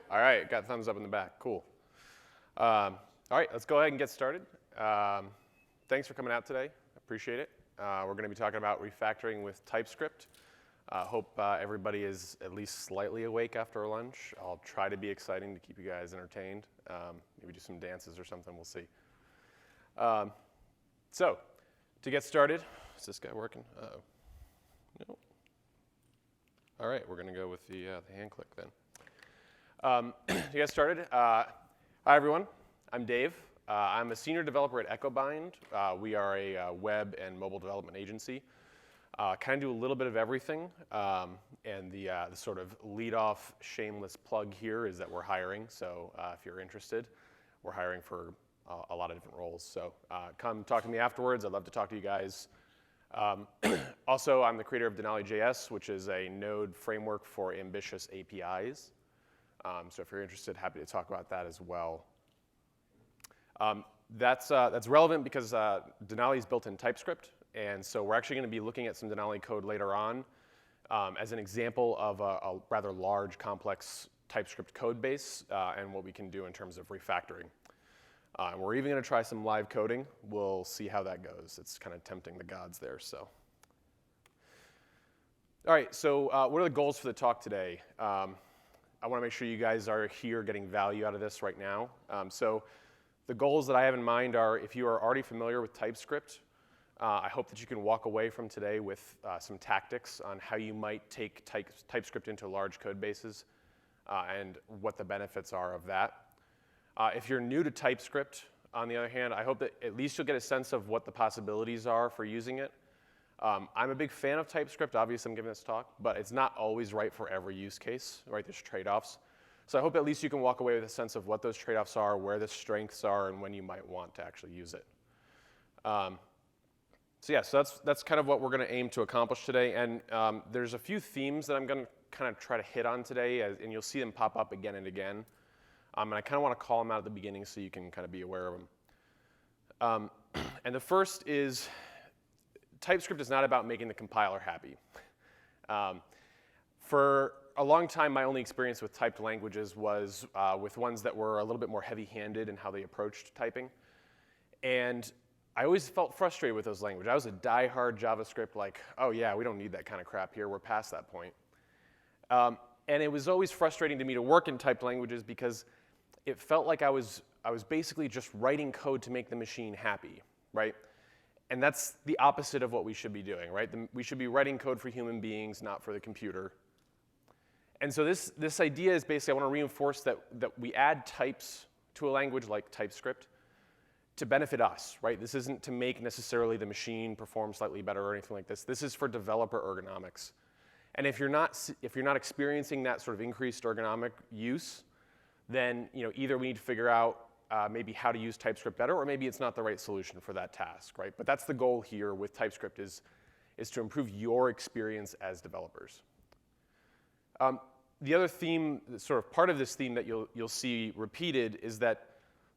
All right, got thumbs up in the back. Cool. All right, let's go ahead and get started. Thanks for coming out today. Appreciate it. We're going to be talking about refactoring with TypeScript. Hope everybody is at least slightly awake after lunch. I'll try to be exciting to keep you guys entertained. Maybe do some dances or something. We'll see. So, to get started, is this guy working? Uh-oh. No. All right, we're going to go with the hand click then. To get started, hi everyone. I'm Dave. I'm a senior developer at EchoBind. We are a web and mobile development agency. Kind of do a little bit of everything. And the sort of lead-off shameless plug here is that we're hiring. So if you're interested, we're hiring for a lot of different roles. So come talk to me afterwards. I'd love to talk to you guys. Also, I'm the creator of Denali.js, which is a Node framework for ambitious APIs. So if you're interested, happy to talk about that as well. That's relevant because Denali is built in TypeScript, and so we're actually going to be looking at some Denali code later on as an example of a rather large, complex TypeScript code base and what we can do in terms of refactoring. We're even going to try some live coding. We'll see how that goes. It's kind of tempting the gods there. So, all right. So what are the goals for the talk today? I want to make sure you guys are here getting value out of this right now. So the goals that I have in mind are, if you are already familiar with TypeScript, I hope that you can walk away from today with some tactics on how you might take TypeScript into large code bases and what the benefits are of that. If you're new to TypeScript, on the other hand, I hope that at least you'll get a sense of what the possibilities are for using it. I'm a big fan of TypeScript. Obviously, I'm giving this talk, but it's not always right for every use case, right? There's trade-offs. So I hope at least you can walk away with a sense of what those trade-offs are, where the strengths are, and when you might want to actually use it. So that's kind of what we're going to aim to accomplish today. And there's a few themes that I'm going to kind of try to hit on today, and you'll see them pop up again and again. And I kind of want to call them out at the beginning so you can kind of be aware of them. And the first is, TypeScript is not about making the compiler happy. For a long time, my only experience with typed languages was with ones that were a little bit more heavy-handed in how they approached typing. And I always felt frustrated with those languages. I was a die-hard JavaScript, like, oh yeah, we don't need that kind of crap here. We're past that point. And it was always frustrating to me to work in typed languages because it felt like I was basically just writing code to make the machine happy, right? And that's the opposite of what we should be doing, right? We should be writing code for human beings, not for the computer. And so this idea is basically, I want to reinforce that we add types to a language like TypeScript to benefit us, right? This isn't to make necessarily the machine perform slightly better or anything like this. This is for developer ergonomics. And if you're not experiencing that sort of increased ergonomic use, then either we need to figure out maybe how to use TypeScript better, or maybe it's not the right solution for that task, right? But that's the goal here with TypeScript is to improve your experience as developers. The other theme, sort of part of this theme that you'll see repeated is that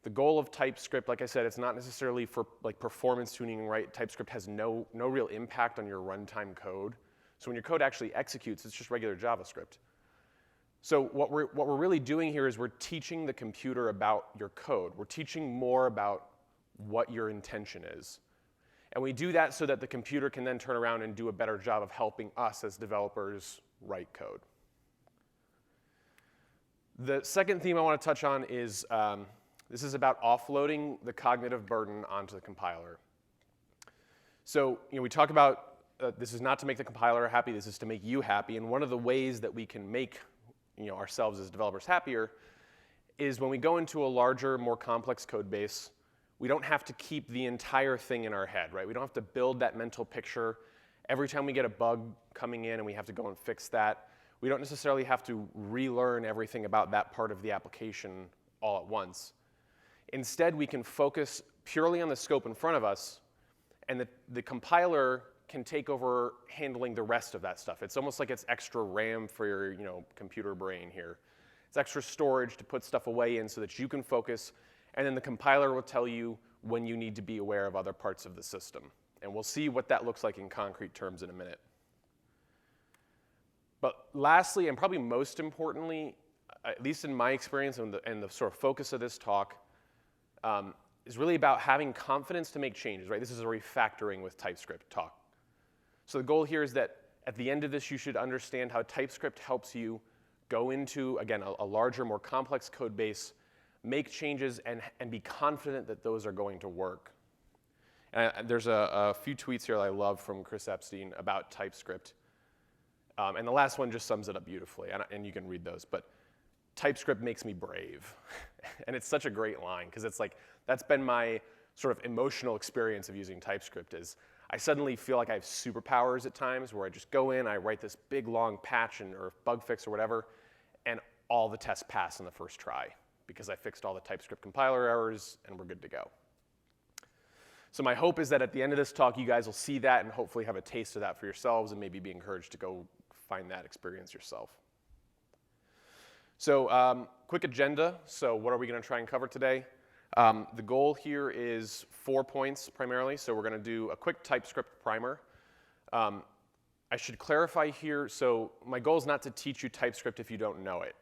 the goal of TypeScript, like I said, it's not necessarily for like performance tuning, right? TypeScript has no real impact on your runtime code. So when your code actually executes, it's just regular JavaScript. So what we're really doing here is we're teaching the computer about your code. We're teaching more about what your intention is. And we do that so that the computer can then turn around and do a better job of helping us as developers write code. The second theme I want to touch on is this is about offloading the cognitive burden onto the compiler. So we talk about this is not to make the compiler happy, this is to make you happy. And one of the ways that we can make ourselves as developers happier is when we go into a larger, more complex code base, we don't have to keep the entire thing in our head, right? We don't have to build that mental picture. Every time we get a bug coming in and we have to go and fix that, we don't necessarily have to relearn everything about that part of the application all at once. Instead, we can focus purely on the scope in front of us, and the compiler can take over handling the rest of that stuff. It's almost like it's extra RAM for your computer brain here. It's extra storage to put stuff away in so that you can focus, and then the compiler will tell you when you need to be aware of other parts of the system. And we'll see what that looks like in concrete terms in a minute. But lastly, and probably most importantly, at least in my experience and the sort of focus of this talk, is really about having confidence to make changes, right? This is a refactoring with TypeScript talk. So the goal here is that at the end of this, you should understand how TypeScript helps you go into, again, a larger, more complex code base, make changes, and be confident that those are going to work. And there's a few tweets here that I love from Chris Epstein about TypeScript. And the last one just sums it up beautifully, and you can read those. But TypeScript makes me brave. And it's such a great line, because it's like, that's been my sort of emotional experience of using TypeScript is I suddenly feel like I have superpowers at times where I just go in, I write this big, long patch or bug fix or whatever, and all the tests pass in the first try because I fixed all the TypeScript compiler errors, and we're good to go. So my hope is that at the end of this talk, you guys will see that and hopefully have a taste of that for yourselves and maybe be encouraged to go find that experience yourself. So quick agenda. So what are we going to try and cover today? The goal here is 4 points primarily. So we're going to do a quick TypeScript primer. I should clarify here, so my goal is not to teach you TypeScript if you don't know it.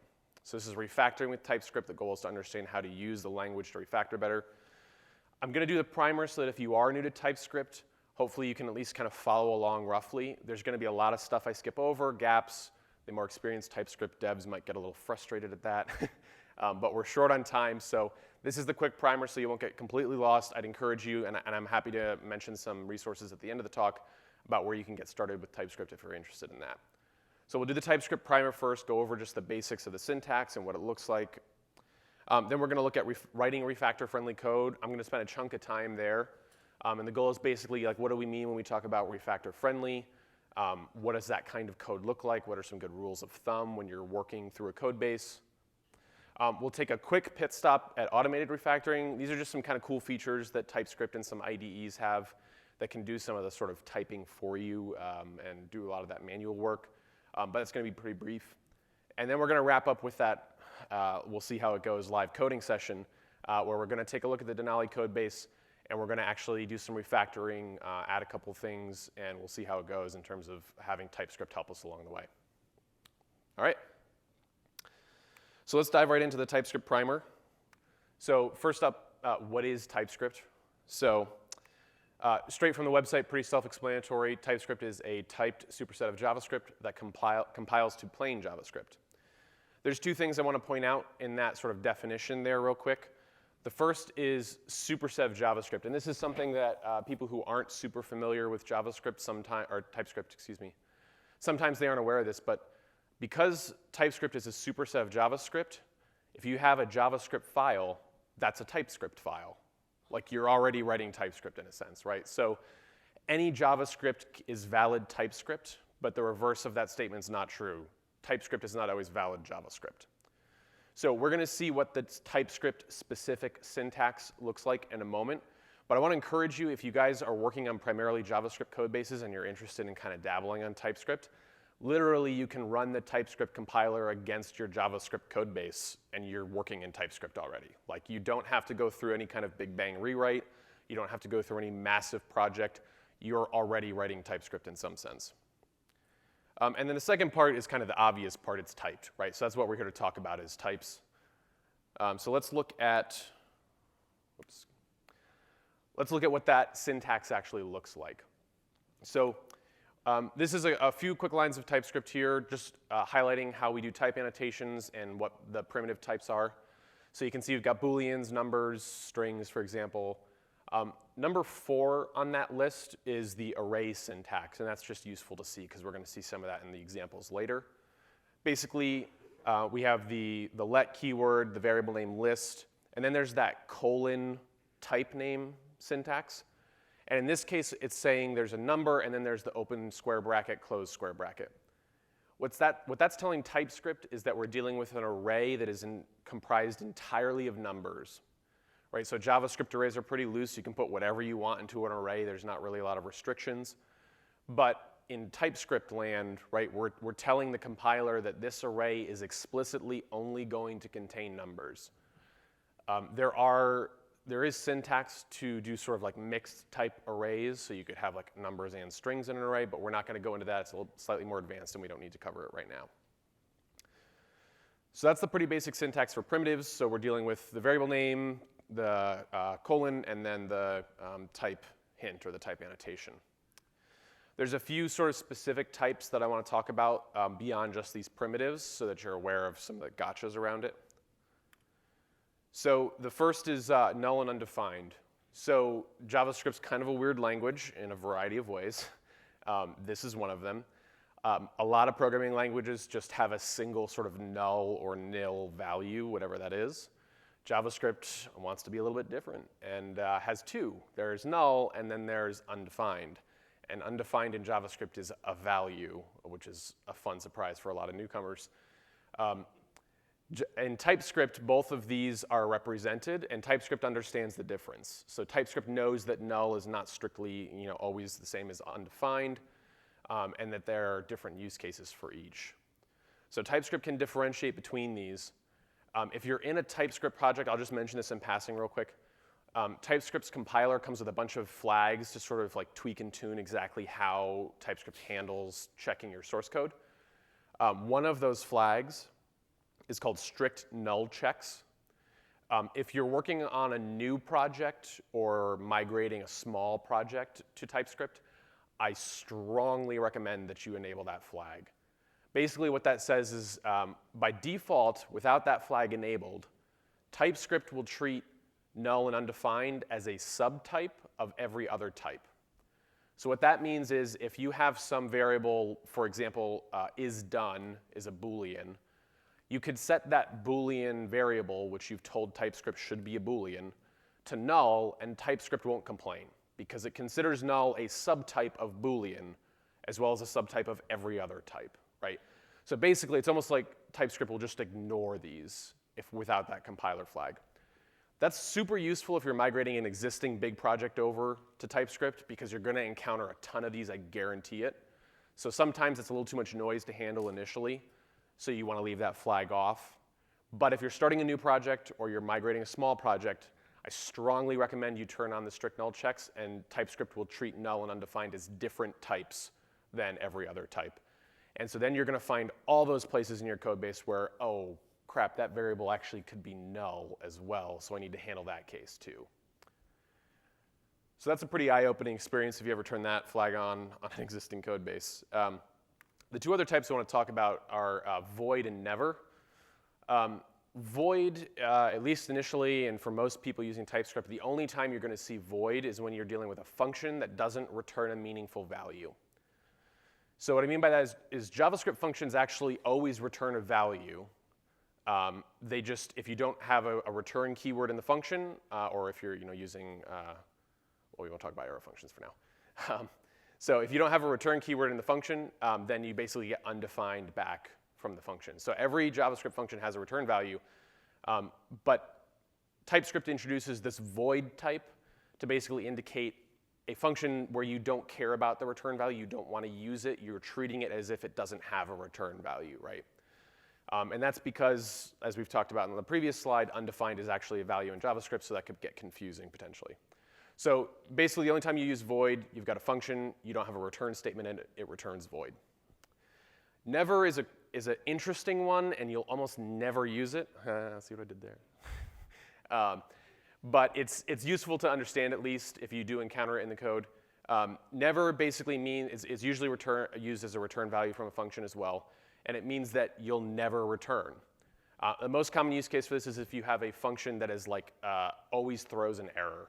So this is refactoring with TypeScript. The goal is to understand how to use the language to refactor better. I'm going to do the primer so that if you are new to TypeScript, hopefully you can at least kind of follow along roughly. There's going to be a lot of stuff I skip over, gaps. The more experienced TypeScript devs might get a little frustrated at that. But we're short on time, so this is the quick primer so you won't get completely lost. I'd encourage you, and I'm happy to mention some resources at the end of the talk about where you can get started with TypeScript if you're interested in that. So we'll do the TypeScript primer first, go over just the basics of the syntax and what it looks like. Then we're going to look at writing refactor-friendly code. I'm going to spend a chunk of time there. And the goal is basically, like, what do we mean when we talk about refactor-friendly? What does that kind of code look like? What are some good rules of thumb when you're working through a code base? We'll take a quick pit stop at automated refactoring. These are just some kind of cool features that TypeScript and some IDEs have that can do some of the sort of typing for you and do a lot of that manual work. But it's going to be pretty brief. And then we're going to wrap up with that, we'll see how it goes, live coding session, where we're going to take a look at the Denali code base, and we're going to actually do some refactoring, add a couple things, and we'll see how it goes in terms of having TypeScript help us along the way. All right. So let's dive right into the TypeScript primer. So first up, what is TypeScript? So straight from the website, pretty self-explanatory. TypeScript is a typed superset of JavaScript that compiles to plain JavaScript. There's two things I want to point out in that sort of definition there real quick. The first is superset of JavaScript. And this is something that people who aren't super familiar with JavaScript or TypeScript, excuse me, sometimes they aren't aware of this. But because TypeScript is a superset of JavaScript, if you have a JavaScript file, that's a TypeScript file. Like, you're already writing TypeScript in a sense, right? So any JavaScript is valid TypeScript, but the reverse of that statement is not true. TypeScript is not always valid JavaScript. So we're going to see what the TypeScript-specific syntax looks like in a moment. But I want to encourage you, if you guys are working on primarily JavaScript code bases and you're interested in kind of dabbling on TypeScript, literally you can run the TypeScript compiler against your JavaScript code base, and you're working in TypeScript already. Like, you don't have to go through any kind of big bang rewrite. You don't have to go through any massive project. You're already writing TypeScript in some sense. And then the second part is kind of the obvious part. It's typed, right? So that's what we're here to talk about, is types. So let's look at what that syntax actually looks like. So this is a few quick lines of TypeScript here, just highlighting how we do type annotations and what the primitive types are. So you can see we've got Booleans, numbers, strings, for example. Number 4 on that list is the array syntax, and that's just useful to see because we're going to see some of that in the examples later. Basically, we have the let keyword, the variable name list, and then there's that colon type name syntax. And in this case, it's saying there's a number, and then there's the open square bracket, close square bracket. What that's telling TypeScript is that we're dealing with an array that is comprised entirely of numbers. Right, so JavaScript arrays are pretty loose. You can put whatever you want into an array. There's not really a lot of restrictions. But in TypeScript land, right, we're telling the compiler that this array is explicitly only going to contain numbers. There is syntax to do sort of like mixed type arrays, so you could have like numbers and strings in an array, but we're not going to go into that. It's a little slightly more advanced, and we don't need to cover it right now. So that's the pretty basic syntax for primitives. So we're dealing with the variable name, the colon, and then the type hint or the type annotation. There's a few sort of specific types that I want to talk about beyond just these primitives so that you're aware of some of the gotchas around it. So the first is null and undefined. So JavaScript's kind of a weird language in a variety of ways. This is one of them. A lot of programming languages just have a single sort of null or nil value, whatever that is. JavaScript wants to be a little bit different and has two. There's null and then there's undefined. And undefined in JavaScript is a value, which is a fun surprise for a lot of newcomers. In TypeScript, both of these are represented, and TypeScript understands the difference. So TypeScript knows that null is not strictly, always the same as undefined, and that there are different use cases for each. So TypeScript can differentiate between these. If you're in a TypeScript project, I'll just mention this in passing real quick. TypeScript's compiler comes with a bunch of flags to sort of like tweak and tune exactly how TypeScript handles checking your source code. One of those flags is called strict null checks. If you're working on a new project or migrating a small project to TypeScript, I strongly recommend that you enable that flag. Basically what that says is by default, without that flag enabled, TypeScript will treat null and undefined as a subtype of every other type. So what that means is if you have some variable, for example, isDone is a Boolean, you could set that Boolean variable, which you've told TypeScript should be a Boolean, to null, and TypeScript won't complain because it considers null a subtype of Boolean as well as a subtype of every other type, right? So basically, it's almost like TypeScript will just ignore these without that compiler flag. That's super useful if you're migrating an existing big project over to TypeScript because you're going to encounter a ton of these, I guarantee it. So sometimes it's a little too much noise to handle initially, so you want to leave that flag off. But if you're starting a new project or you're migrating a small project, I strongly recommend you turn on the strict null checks, and TypeScript will treat null and undefined as different types than every other type. And so then you're going to find all those places in your code base where, oh, crap, that variable actually could be null as well, so I need to handle that case too. So that's a pretty eye-opening experience if you ever turn that flag on an existing code base. The two other types I want to talk about are void and never. Void, at least initially, and for most people using TypeScript, the only time you're going to see void is when you're dealing with a function that doesn't return a meaningful value. So what I mean by that is JavaScript functions actually always return a value. They just, if you don't have a return keyword in the function, or if you're using, well, we won't talk about arrow functions for now. So if you don't have a return keyword in the function, then you basically get undefined back from the function. So every JavaScript function has a return value, but TypeScript introduces this void type to basically indicate a function where you don't care about the return value, you don't want to use it, you're treating it as if it doesn't have a return value, right? And that's because, as we've talked about in the previous slide, undefined is actually a value in JavaScript, so that could get confusing potentially. So basically, the only time you use void, you've got a function, you don't have a return statement in it, it returns void. Never is an interesting one, and you'll almost never use it. See what I did there? But it's useful to understand, at least, if you do encounter it in the code. Never basically is usually used as a return value from a function as well, and it means that you'll never return. The most common use case for this is if you have a function that is like always throws an error,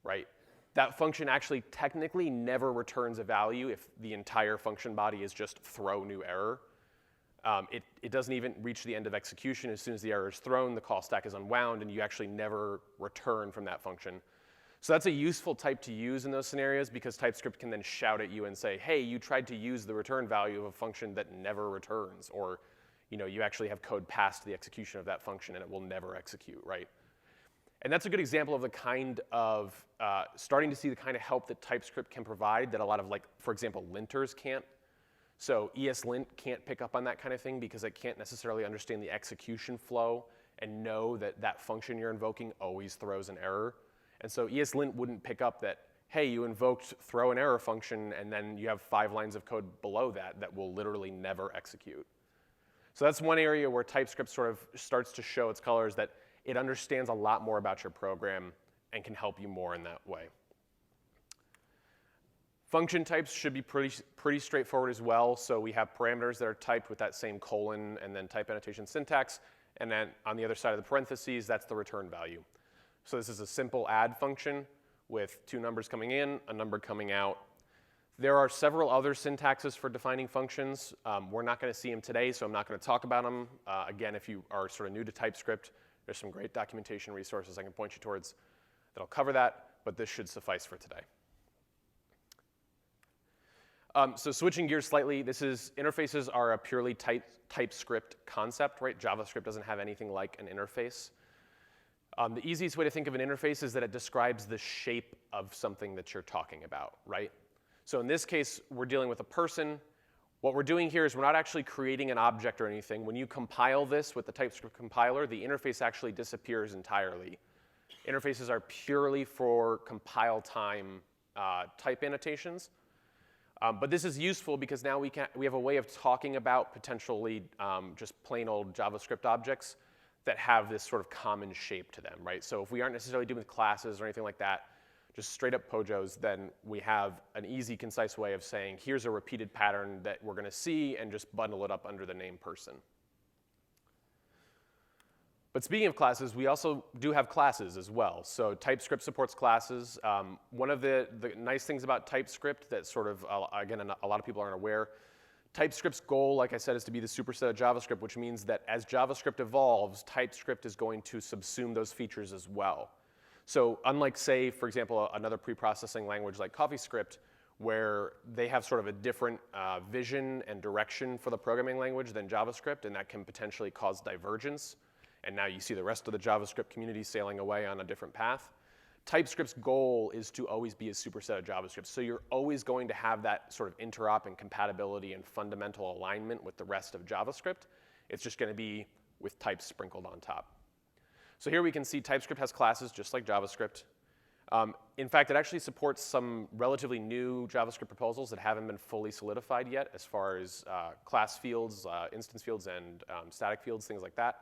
right? That function actually technically never returns a value if the entire function body is just throw new error. It doesn't even reach the end of execution. As soon as the error is thrown, the call stack is unwound, and you actually never return from that function. So that's a useful type to use in those scenarios because TypeScript can then shout at you and say, hey, you tried to use the return value of a function that never returns, or you actually have code past the execution of that function and it will never execute, right? And that's a good example of the kind of, starting to see the kind of help that TypeScript can provide that a lot of, like, for example, linters can't. So ESLint can't pick up on that kind of thing because it can't necessarily understand the execution flow and know that that function you're invoking always throws an error. And so ESLint wouldn't pick up that, hey, you invoked throw an error function, and then you have 5 lines of code below that that will literally never execute. So that's one area where TypeScript sort of starts to show its colors, that it understands a lot more about your program and can help you more in that way. Function types should be pretty straightforward as well. So we have parameters that are typed with that same colon and then type annotation syntax. And then on the other side of the parentheses, that's the return value. So this is a simple add function with two numbers coming in, a number coming out. There are several other syntaxes for defining functions. We're not going to see them today, so I'm not going to talk about them. Again, if you are sort of new to TypeScript, there's some great documentation resources I can point you towards that'll cover that, but this should suffice for today. So switching gears slightly, interfaces are a purely TypeScript concept, right? JavaScript doesn't have anything like an interface. The easiest way to think of an interface is that it describes the shape of something that you're talking about, right? So in this case, we're dealing with a person. What we're doing here is we're not actually creating an object or anything. When you compile this with the TypeScript compiler, the interface actually disappears entirely. Interfaces are purely for compile time type annotations. But this is useful because now we have a way of talking about potentially just plain old JavaScript objects that have this sort of common shape to them, right? So if we aren't necessarily doing classes or anything like that, just straight up POJOs, then we have an easy, concise way of saying, here's a repeated pattern that we're going to see, and just bundle it up under the name person. But speaking of classes, we also do have classes as well. So TypeScript supports classes. One of the nice things about TypeScript that sort of, again, a lot of people aren't aware, TypeScript's goal, like I said, is to be the superset of JavaScript, which means that as JavaScript evolves, TypeScript is going to subsume those features as well. So unlike, say, for example, another pre-processing language like CoffeeScript, where they have sort of a different vision and direction for the programming language than JavaScript, and that can potentially cause divergence. And now you see the rest of the JavaScript community sailing away on a different path. TypeScript's goal is to always be a superset of JavaScript. So you're always going to have that sort of interop and compatibility and fundamental alignment with the rest of JavaScript. It's just going to be with types sprinkled on top. So here we can see TypeScript has classes just like JavaScript. In fact, it actually supports some relatively new JavaScript proposals that haven't been fully solidified yet as far as class fields, instance fields, and static fields, things like that.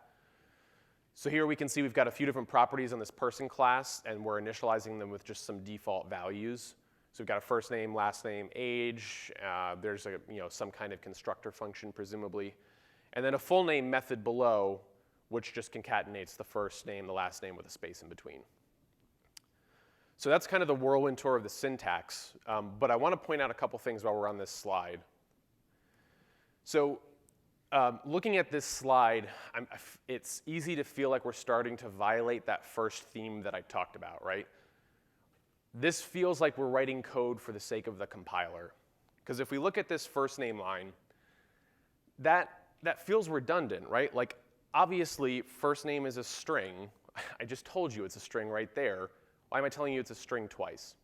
So here we can see we've got a few different properties on this person class, and we're initializing them with just some default values. So we've got a first name, last name, age. There's some kind of constructor function, presumably. And then a full name method below, which just concatenates the first name, the last name with a space in between. So that's kind of the whirlwind tour of the syntax. But I want to point out a couple things while we're on this slide. So looking at this slide, it's easy to feel like we're starting to violate that first theme that I talked about, right? This feels like we're writing code for the sake of the compiler. Because if we look at this first name line, that feels redundant, right? Like, obviously, first name is a string. I just told you it's a string right there. Why am I telling you it's a string twice?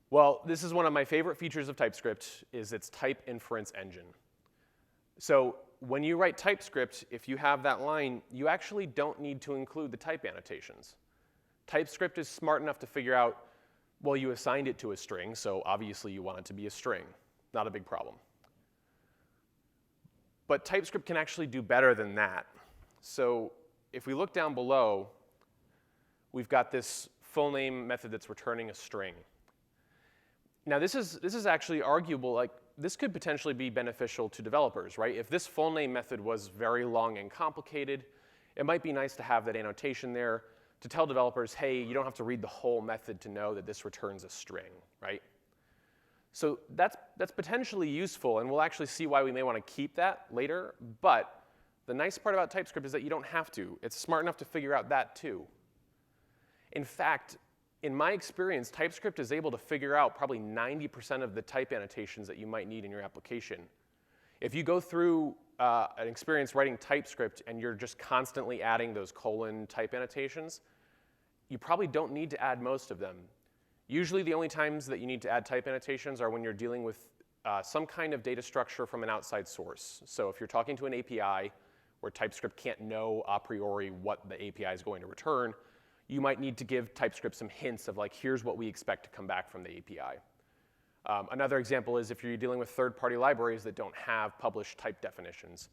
Well, this is one of my favorite features of TypeScript, is its type inference engine. So when you write TypeScript, if you have that line, you actually don't need to include the type annotations. TypeScript is smart enough to figure out, well, you assigned it to a string, so obviously you want it to be a string. Not a big problem. But TypeScript can actually do better than that. So if we look down below, we've got this full name method that's returning a string. Now this is actually arguable. Like, this could potentially be beneficial to developers, right? If this full name method was very long and complicated, it might be nice to have that annotation there to tell developers, hey, you don't have to read the whole method to know that this returns a string, right? So that's potentially useful, and we'll actually see why we may want to keep that later. But the nice part about TypeScript is that you don't have to. It's smart enough to figure out that too. In fact, in my experience, TypeScript is able to figure out probably 90% of the type annotations that you might need in your application. If you go through an experience writing TypeScript and you're just constantly adding those colon type annotations, you probably don't need to add most of them. Usually the only times that you need to add type annotations are when you're dealing with some kind of data structure from an outside source. So if you're talking to an API where TypeScript can't know a priori what the API is going to return, you might need to give TypeScript some hints of, like, here's what we expect to come back from the API. Another example is if you're dealing with third-party libraries that don't have published type definitions.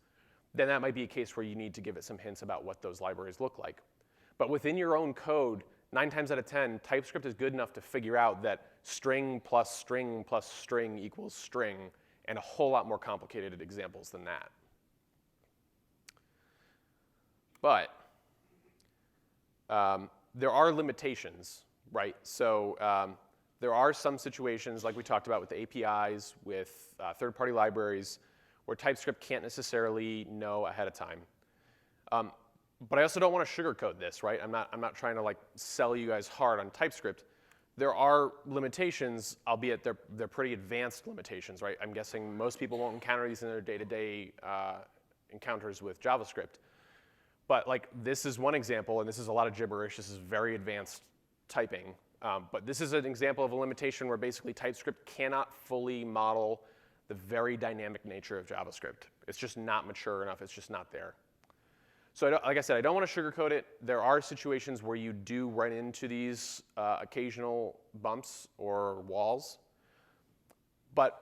then that might be a case where you need to give it some hints about what those libraries look like. But within your own code, 9 times out of 10, TypeScript is good enough to figure out that string plus string plus string equals string, and a whole lot more complicated examples than that. But there are limitations, right? So there are some situations, like we talked about with the APIs, with third-party libraries, where TypeScript can't necessarily know ahead of time. But I also don't want to sugarcoat this, right? I'm not trying to like sell you guys hard on TypeScript. There are limitations, albeit they're pretty advanced limitations, right? I'm guessing most people won't encounter these in their day-to-day encounters with JavaScript. But like this is one example, and this is a lot of gibberish. This is very advanced typing. But this is an example of a limitation where basically TypeScript cannot fully model the very dynamic nature of JavaScript. It's just not mature enough. It's just not there. So like I said, I don't want to sugarcoat it. There are situations where you do run into these occasional bumps or walls. But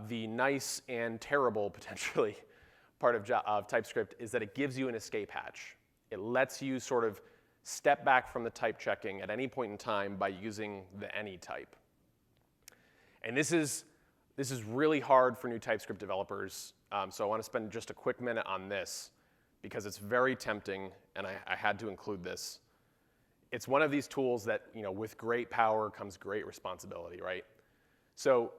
the nice and terrible, potentially, part of TypeScript is that it gives you an escape hatch. It lets you sort of step back from the type checking at any point in time by using the any type. And this is really hard for new TypeScript developers. So I want to spend just a quick minute on this, because it's very tempting, and I had to include this. It's one of these tools that, with great power comes great responsibility, right? So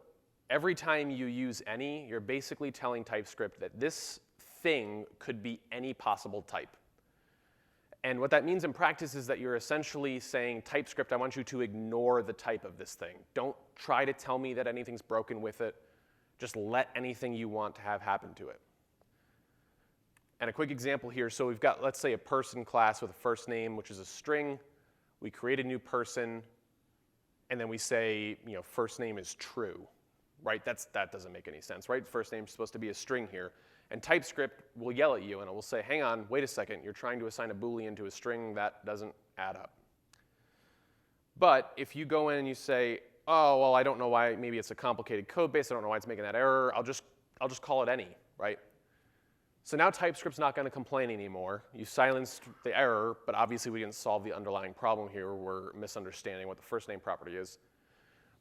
every time you use any, you're basically telling TypeScript that this thing could be any possible type. And what that means in practice is that you're essentially saying, TypeScript, I want you to ignore the type of this thing. Don't try to tell me that anything's broken with it. Just let anything you want to have happen to it. And a quick example here, so we've got, let's say, a person class with a first name, which is a string. We create a new person, and then we say, first name is true, right? That doesn't make any sense, right? First name is supposed to be a string here. And TypeScript will yell at you, and it will say, hang on, wait a second, you're trying to assign a Boolean to a string, that doesn't add up. But if you go in and you say, oh, well, I don't know why, maybe it's a complicated code base, I don't know why it's making that error, I'll just call it any, right? So now TypeScript's not going to complain anymore. You silenced the error, but obviously we didn't solve the underlying problem here. We're misunderstanding what the first name property is.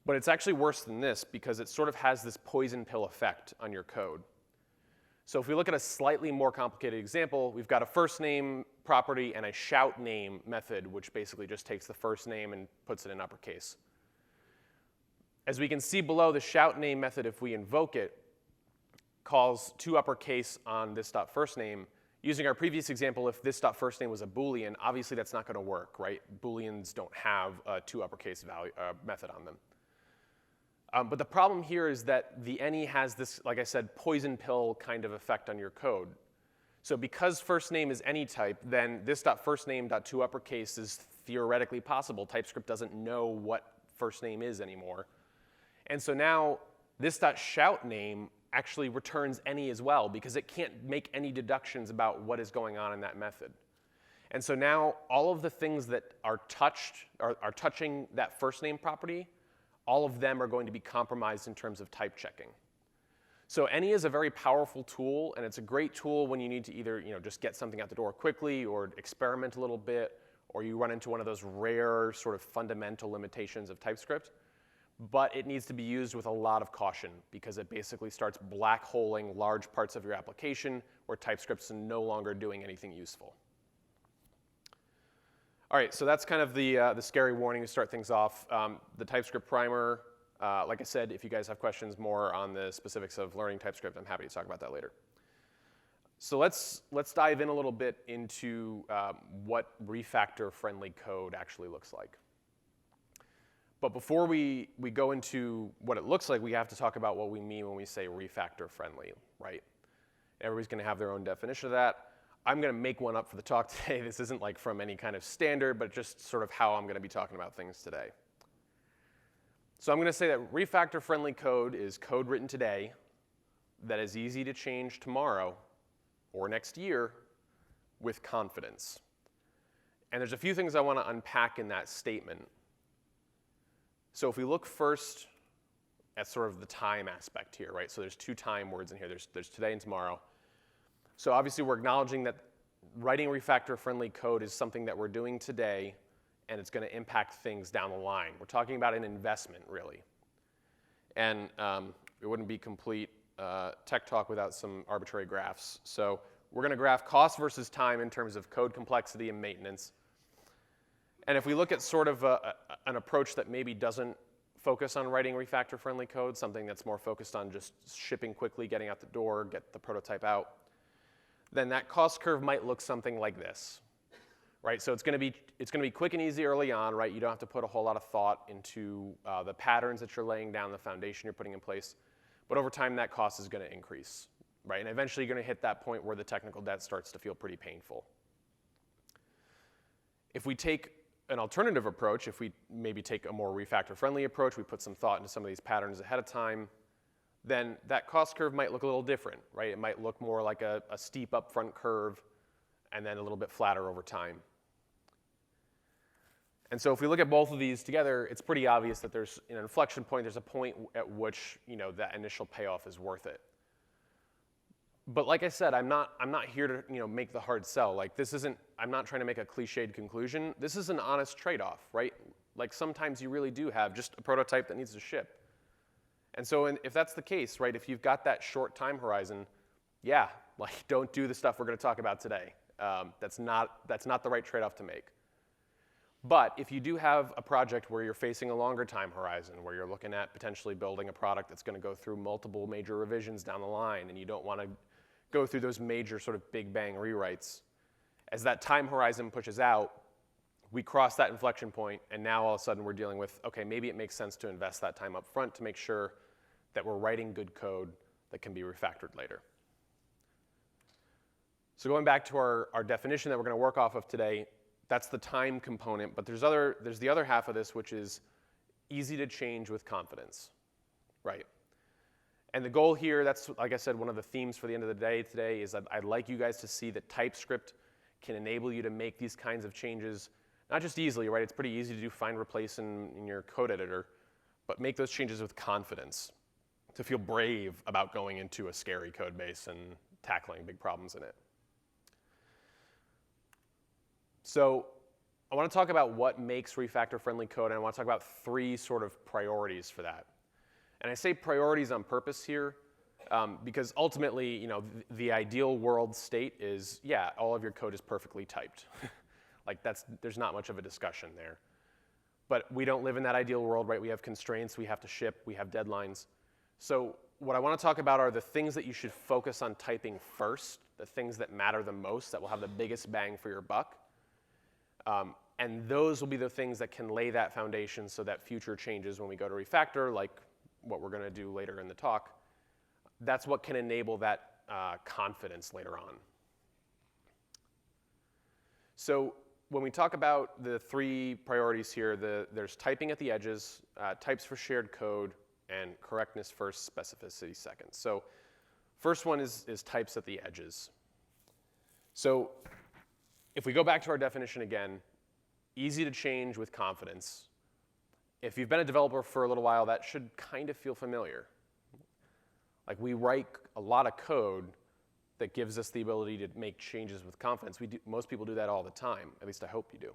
But it's actually worse than this, because it sort of has this poison pill effect on your code. So if we look at a slightly more complicated example, we've got a first name property and a shout name method, which basically just takes the first name and puts it in uppercase. As we can see below, the shout name method, if we invoke it, calls to uppercase on this.firstname. Using our previous example, if this.firstname was a Boolean, obviously that's not going to work, right? Booleans don't have a to uppercase value method on them. But the problem here is that the any has this, like I said, poison pill kind of effect on your code. So because first name is any type, then this.firstname.to uppercase is theoretically possible. TypeScript doesn't know what first name is anymore. And so now this.shout name actually returns any as well, because it can't make any deductions about what is going on in that method. And so now all of the things that are touching that first name property, all of them are going to be compromised in terms of type checking. So any is a very powerful tool, and it's a great tool when you need to either just get something out the door quickly or experiment a little bit, or you run into one of those rare sort of fundamental limitations of TypeScript. But it needs to be used with a lot of caution, because it basically starts black holing large parts of your application where TypeScript's no longer doing anything useful. All right, so that's kind of the scary warning to start things off. The TypeScript primer, like I said, if you guys have questions more on the specifics of learning TypeScript, I'm happy to talk about that later. So let's dive in a little bit into what refactor-friendly code actually looks like. But before we go into what it looks like, we have to talk about what we mean when we say refactor-friendly, right? Everybody's going to have their own definition of that. I'm going to make one up for the talk today. This isn't like from any kind of standard, but just sort of how I'm going to be talking about things today. So I'm going to say that refactor-friendly code is code written today that is easy to change tomorrow or next year with confidence. And there's a few things I want to unpack in that statement. So if we look first at sort of the time aspect here, right? So there's two time words in here. There's today and tomorrow. So obviously we're acknowledging that writing refactor-friendly code is something that we're doing today, and it's going to impact things down the line. We're talking about an investment, really. And it wouldn't be complete tech talk without some arbitrary graphs. So we're going to graph cost versus time in terms of code complexity and maintenance. And if we look at sort of an approach that maybe doesn't focus on writing refactor-friendly code, something that's more focused on just shipping quickly, getting out the door, get the prototype out, then that cost curve might look something like this, right? So it's going to be quick and easy early on, right? You don't have to put a whole lot of thought into the patterns that you're laying down, the foundation you're putting in place. But over time, that cost is going to increase, right? And eventually, you're going to hit that point where the technical debt starts to feel pretty painful. If we take an alternative approach, if we maybe take a more refactor-friendly approach, we put some thought into some of these patterns ahead of time, then that cost curve might look a little different, right? It might look more like a steep upfront curve and then a little bit flatter over time. And so if we look at both of these together, it's pretty obvious that there's an inflection point. There's a point at which that initial payoff is worth it. But like I said, I'm not here to make the hard sell. Like I'm not trying to make a cliched conclusion. This is an honest trade-off, right? Like sometimes you really do have just a prototype that needs to ship. And so if that's the case, right, if you've got that short time horizon, yeah, like don't do the stuff we're going to talk about today. That's not the right trade-off to make. But if you do have a project where you're facing a longer time horizon, where you're looking at potentially building a product that's going to go through multiple major revisions down the line, and you don't want to go through those major sort of big bang rewrites, as that time horizon pushes out, we cross that inflection point, and now all of a sudden we're dealing with, okay, maybe it makes sense to invest that time up front to make sure that we're writing good code that can be refactored later. So going back to our definition that we're going to work off of today, that's the time component, but there's the other half of this, which is easy to change with confidence, right? And the goal here, that's, like I said, one of the themes for the end of the day today is that I'd like you guys to see that TypeScript can enable you to make these kinds of changes, not just easily, right? It's pretty easy to do find, replace in your code editor, but make those changes with confidence, to feel brave about going into a scary code base and tackling big problems in it. So I want to talk about what makes refactor-friendly code, and I want to talk about 3 sort of priorities for that. And I say priorities on purpose here because ultimately, the ideal world state is, yeah, all of your code is perfectly typed. Like there's not much of a discussion there. But we don't live in that ideal world, right? We have constraints, we have to ship, we have deadlines. So what I want to talk about are the things that you should focus on typing first, the things that matter the most, that will have the biggest bang for your buck. And those will be the things that can lay that foundation so that future changes when we go to refactor, like what we're going to do later in the talk, that's what can enable that confidence later on. So when we talk about the 3 priorities here, there's typing at the edges, types for shared code, and correctness first, specificity second. So first one is types at the edges. So if we go back to our definition again, easy to change with confidence. If you've been a developer for a little while, that should kind of feel familiar. Like we write a lot of code that gives us the ability to make changes with confidence. Most people do that all the time. At least I hope you do.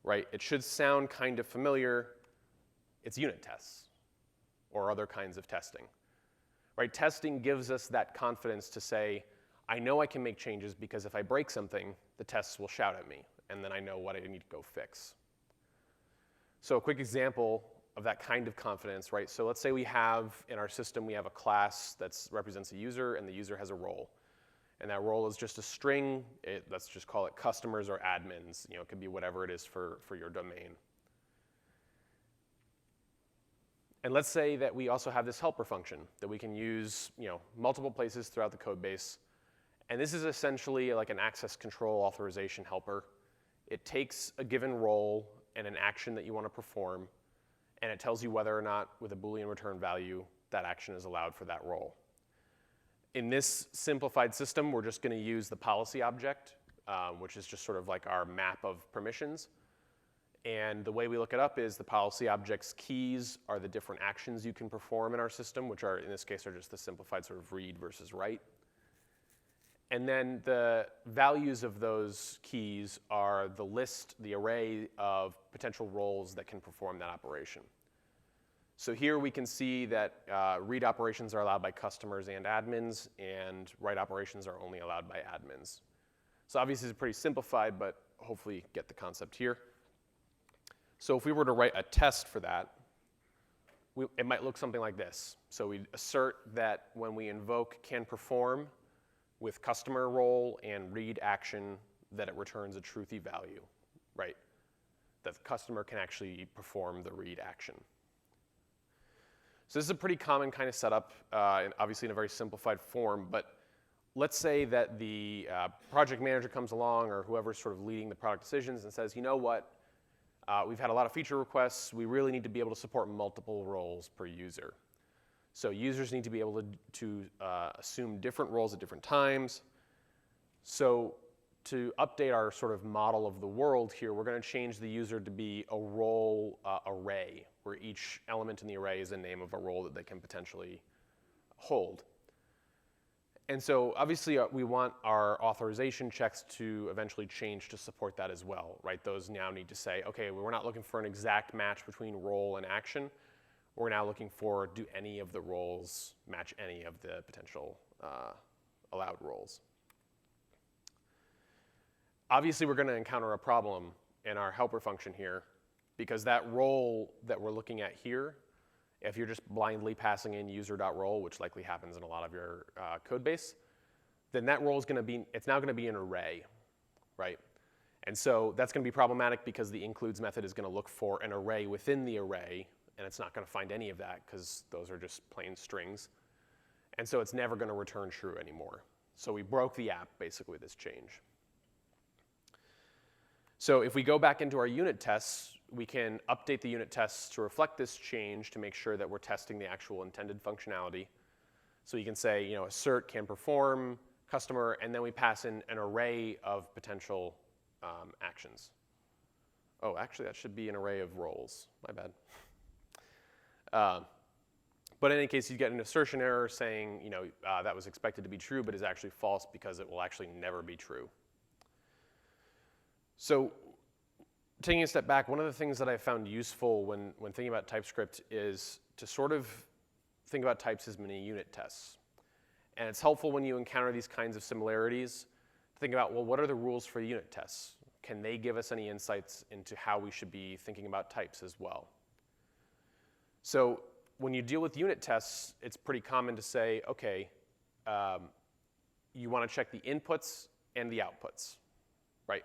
Right? It should sound kind of familiar. It's unit tests or other kinds of testing. Right? Testing gives us that confidence to say, I know I can make changes because if I break something, the tests will shout at me, and then I know what I need to go fix. So a quick example of that kind of confidence, right? So let's say we have, in our system, we have a class that represents a user, and the user has a role. And that role is just a string. Let's just call it customers or admins. It could be whatever it is for your domain. And let's say that we also have this helper function that we can use multiple places throughout the code base. And this is essentially like an access control authorization helper. It takes a given role and an action that you want to perform, and it tells you whether or not, with a Boolean return value, that action is allowed for that role. In this simplified system, we're just going to use the policy object, which is just sort of like our map of permissions. And the way we look it up is the policy object's keys are the different actions you can perform in our system, which are, in this case, are just the simplified sort of read versus write. And then the values of those keys are the list, the array of potential roles that can perform that operation. So here we can see that read operations are allowed by customers and admins, and write operations are only allowed by admins. So obviously it's pretty simplified, but hopefully you get the concept here. So if we were to write a test for that, it might look something like this. So we assert that when we invoke can perform with customer role and read action, that it returns a truthy value, right? That the customer can actually perform the read action. So this is a pretty common kind of setup, and obviously in a very simplified form, but let's say that the project manager comes along, or whoever's sort of leading the product decisions, and says, you know what, we've had a lot of feature requests, we really need to be able to support multiple roles per user. So users need to be able to assume different roles at different times. So to update our sort of model of the world here, we're going to change the user to be a role array, where each element in the array is the name of a role that they can potentially hold. And so obviously we want our authorization checks to eventually change to support that as well, right? Those now need to say, okay, we're not looking for an exact match between role and action. We're now looking for, do any of the roles match any of the potential allowed roles? Obviously, we're going to encounter a problem in our helper function here, because that role that we're looking at here, if you're just blindly passing in user.role, which likely happens in a lot of your code base, then that role is going to be, it's now going to be an array, right? And so that's going to be problematic because the includes method is going to look for an array within the array, and it's not going to find any of that because those are just plain strings. And so it's never going to return true anymore. So we broke the app, basically, with this change. So if we go back into our unit tests, we can update the unit tests to reflect this change to make sure that we're testing the actual intended functionality. So you can say, you know, assert can perform customer, and then we pass in an array of potential actions. Oh, actually, that should be an array of roles. My bad. But in any case, you get an assertion error saying, you know, that was expected to be true, but is actually false because it will actually never be true. So taking a step back, one of the things that I found useful when thinking about TypeScript is to sort of think about types as mini unit tests. And it's helpful when you encounter these kinds of similarities to think about, well, what are the rules for unit tests? Can they give us any insights into how we should be thinking about types as well? So when you deal with unit tests, it's pretty common to say, okay, you want to check the inputs and the outputs, right?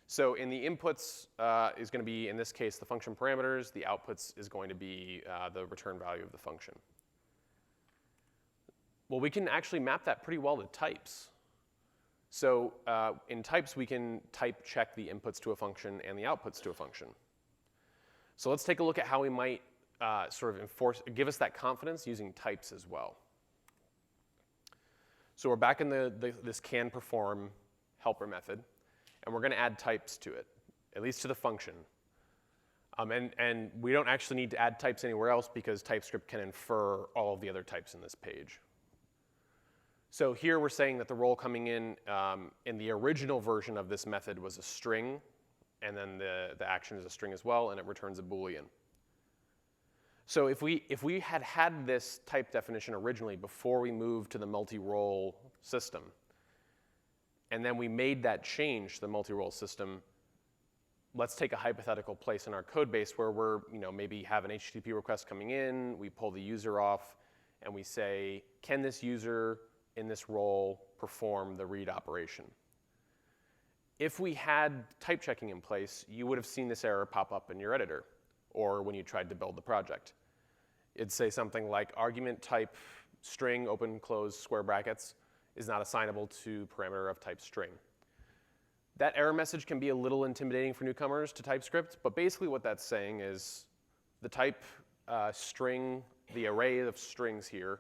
So in the inputs is going to be, in this case, the function parameters. The outputs is going to be the return value of the function. Well, we can actually map that pretty well to types. So in types, we can type check the inputs to a function and the outputs to a function. So let's take a look at how we might sort of give us that confidence using types as well. So we're back in this can perform helper method, and we're going to add types to it, at least to the function. And we don't actually need to add types anywhere else because TypeScript can infer all of the other types in this page. So here we're saying that the role coming in the original version of this method was a string, and then the action is a string as well, and it returns a Boolean. So if we had this type definition originally before we moved to the multi-role system, and then we made that change to the multi-role system, let's take a hypothetical place in our code base where we're, maybe have an HTTP request coming in, we pull the user off, and we say, can this user in this role perform the read operation? If we had type checking in place, you would have seen this error pop up in your editor or when you tried to build the project. It'd say something like argument type string, open, close, square brackets, is not assignable to parameter of type string. That error message can be a little intimidating for newcomers to TypeScript, but basically what that's saying is the type string, the array of strings here,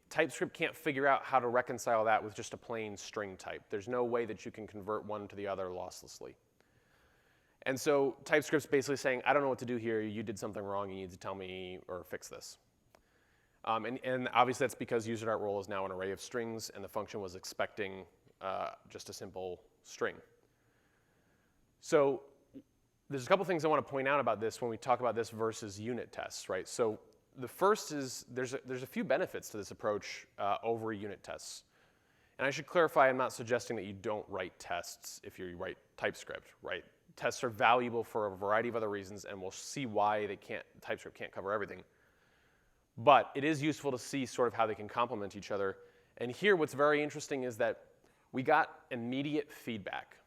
TypeScript can't figure out how to reconcile that with just a plain string type. There's no way that you can convert one to the other losslessly. And so TypeScript's basically saying, I don't know what to do here. You did something wrong. You need to tell me or fix this. And obviously that's because user.role is now an array of strings, and the function was expecting just a simple string. So there's a couple things I want to point out about this when we talk about this versus unit tests, right? So the first is there's a few benefits to this approach over unit tests. And I should clarify, I'm not suggesting that you don't write tests if you write TypeScript, right? Tests are valuable for a variety of other reasons, and we'll see why TypeScript can't cover everything. But it is useful to see sort of how they can complement each other. And here what's very interesting is that we got immediate feedback.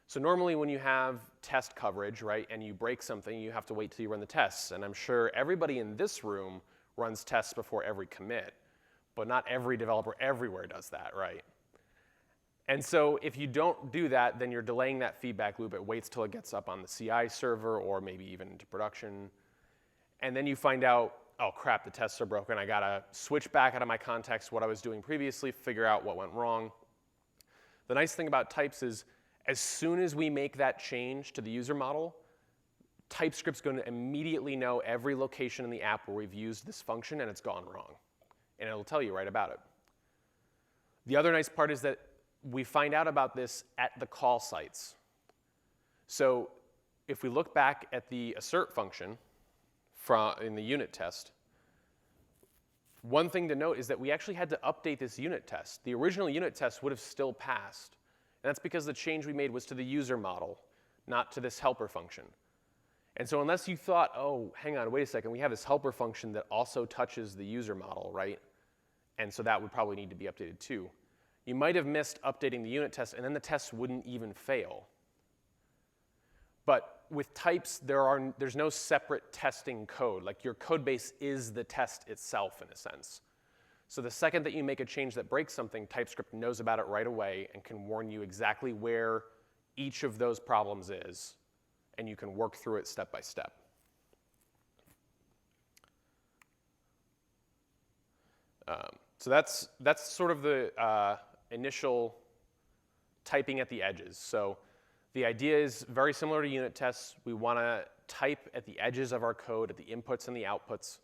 So normally when you have test coverage, right, and you break something, you have to wait till you run the tests. And I'm sure everybody in this room runs tests before every commit, but not every developer everywhere does that, right? And so if you don't do that, then you're delaying that feedback loop. It waits till it gets up on the CI server or maybe even into production. And then you find out, oh crap, the tests are broken. I gotta switch back out of my context what I was doing previously, figure out what went wrong. The nice thing about types is as soon as we make that change to the user model, TypeScript's going to immediately know every location in the app where we've used this function and it's gone wrong. And it'll tell you right about it. The other nice part is that we find out about this at the call sites. So if we look back at the assert function in the unit test, one thing to note is that we actually had to update this unit test. The original unit test would have still passed. And that's because the change we made was to the user model, not to this helper function. And so unless you thought, oh, hang on, wait a second, we have this helper function that also touches the user model, right? And so that would probably need to be updated too. You might have missed updating the unit test, and then the test wouldn't even fail. But with types, there's no separate testing code. Like your code base is the test itself in a sense. So the second that you make a change that breaks something, TypeScript knows about it right away and can warn you exactly where each of those problems is, and you can work through it step by step. So that's sort of the initial typing at the edges. So the idea is very similar to unit tests. We want to type at the edges of our code, at the inputs and the outputs.